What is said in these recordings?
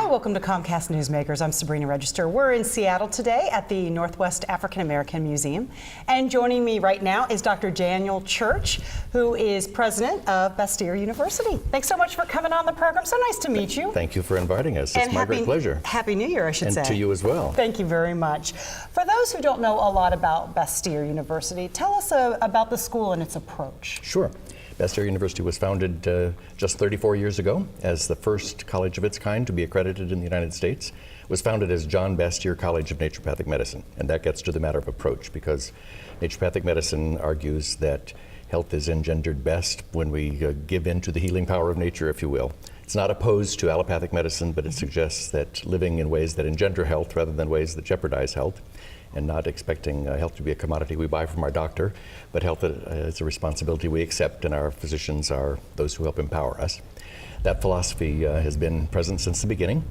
welcome to Comcast Newsmakers. I'm Sabrina Register. We're in Seattle today at the Northwest African American Museum. And joining me right now is Dr. Daniel Church, who is president of Bastyr University. Thanks so much for coming on the program. So nice to meet you. Thank you for inviting us. It's my great pleasure. Happy New Year, I should say. And to you as well. Thank you very much. For those who don't know a lot about Bastyr University, tell us about the school and its approach. Sure. Bastyr University was founded just 34 years ago as the first college of its kind to be accredited in the United States. It was founded as John Bastyr College of Naturopathic Medicine, and that gets to the matter of approach because naturopathic medicine argues that health is engendered best when we give in to the healing power of nature, if you will. It's not opposed to allopathic medicine, but it suggests that living in ways that engender health rather than ways that jeopardize health, and not expecting health to be a commodity we buy from our doctor, but health is a responsibility we accept, and our physicians are those who help empower us. That philosophy has been present since the beginning,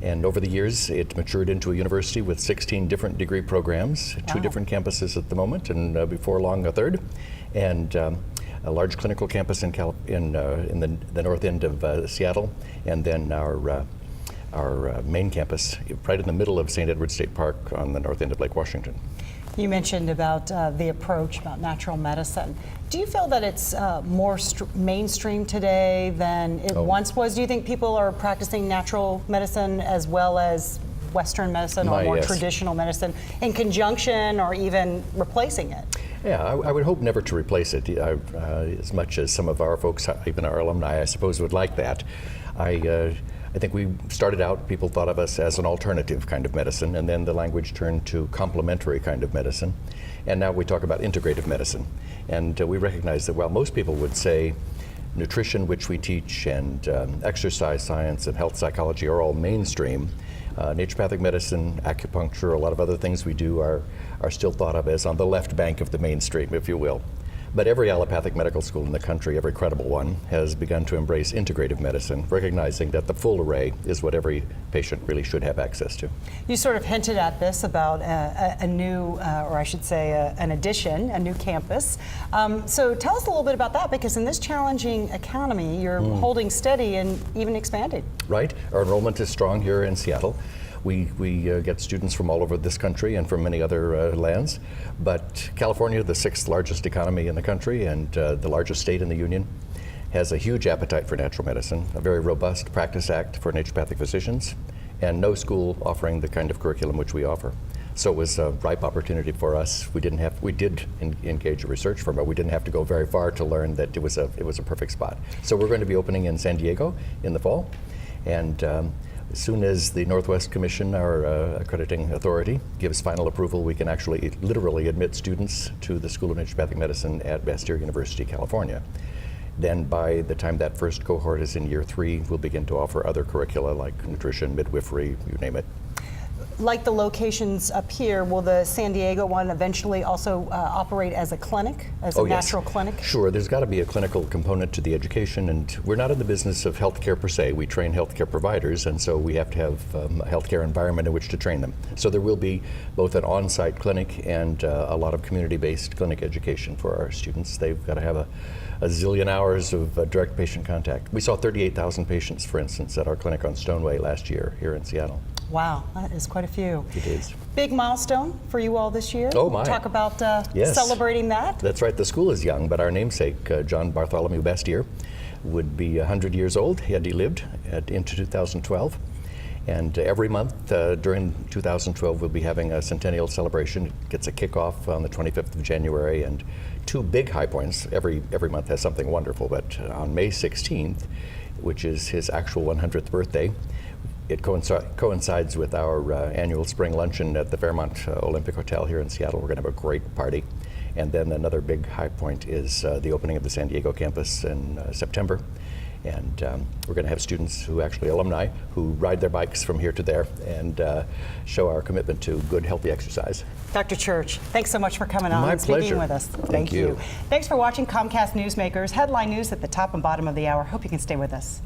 and over the years it matured into a university with 16 different degree programs, wow. 2 different campuses at the moment, and before long a third, and a large clinical campus in the north end of Seattle, and then our main campus right in the middle of St. Edward State Park on the north end of Lake Washington. You mentioned about the approach, about natural medicine. Do you feel that it's more mainstream today than it once was? Do you think people are practicing natural medicine as well as Western medicine or more traditional medicine in conjunction or even replacing it? Yeah, I would hope never to replace it, as much as some of our folks, even our alumni, I suppose, would like that. I think we started out, people thought of us as an alternative kind of medicine, and then the language turned to complementary kind of medicine. And now we talk about integrative medicine. And we recognize that while most people would say nutrition, which we teach, and exercise science and health psychology are all mainstream, naturopathic medicine, acupuncture, a lot of other things we do are still thought of as on the left bank of the mainstream, if you will. But every allopathic medical school in the country, every credible one, has begun to embrace integrative medicine, recognizing that the full array is what every patient really should have access to. You sort of hinted at this about a new, or I should say an addition, a new campus. So tell us a little bit about that, because in this challenging economy, you're holding steady and even expanding. Right. Our enrollment is strong here in Seattle. We get students from all over this country and from many other lands, but California, the 6th largest economy in the country and the largest state in the union, has a huge appetite for natural medicine, a very robust practice act for naturopathic physicians, and no school offering the kind of curriculum which we offer. So it was a ripe opportunity for us. We did engage a research firm, but we didn't have to go very far to learn that it was a perfect spot. So we're going to be opening in San Diego in the fall, and as soon as the Northwest Commission, our accrediting authority, gives final approval, we can actually literally admit students to the School of Naturopathic Medicine at Bastyr University, California. Then by the time that first cohort is in year 3, we'll begin to offer other curricula like nutrition, midwifery, you name it. Like the locations up here, will the San Diego one eventually also operate as a clinic, as a natural clinic? Sure, there's got to be a clinical component to the education, and we're not in the business of healthcare per se. We train healthcare providers, and so we have to have a healthcare environment in which to train them. So there will be both an on-site clinic and a lot of community-based clinic education for our students. They've got to have a zillion hours of direct patient contact. We saw 38,000 patients, for instance, at our clinic on Stoneway last year here in Seattle. Wow, that is quite a few. It is. Big milestone for you all this year. Oh my. Talk about celebrating that. That's right, the school is young, but our namesake, John Bartholomew Bastyr, would be 100 years old, had he lived, into 2012. And every month during 2012, we'll be having a centennial celebration. It gets a kickoff on the 25th of January, and 2 big high points. Every month has something wonderful, but on May 16th, which is his actual 100th birthday, it coincides with our annual spring luncheon at the Fairmont Olympic Hotel here in Seattle. We're going to have a great party. And then another big high point is the opening of the San Diego campus in September. And we're going to have students who alumni, who ride their bikes from here to there and show our commitment to good, healthy exercise. Dr. Church, thanks so much for coming on and speaking with us. Thank you. Thanks for watching Comcast Newsmakers. Headline news at the top and bottom of the hour. Hope you can stay with us.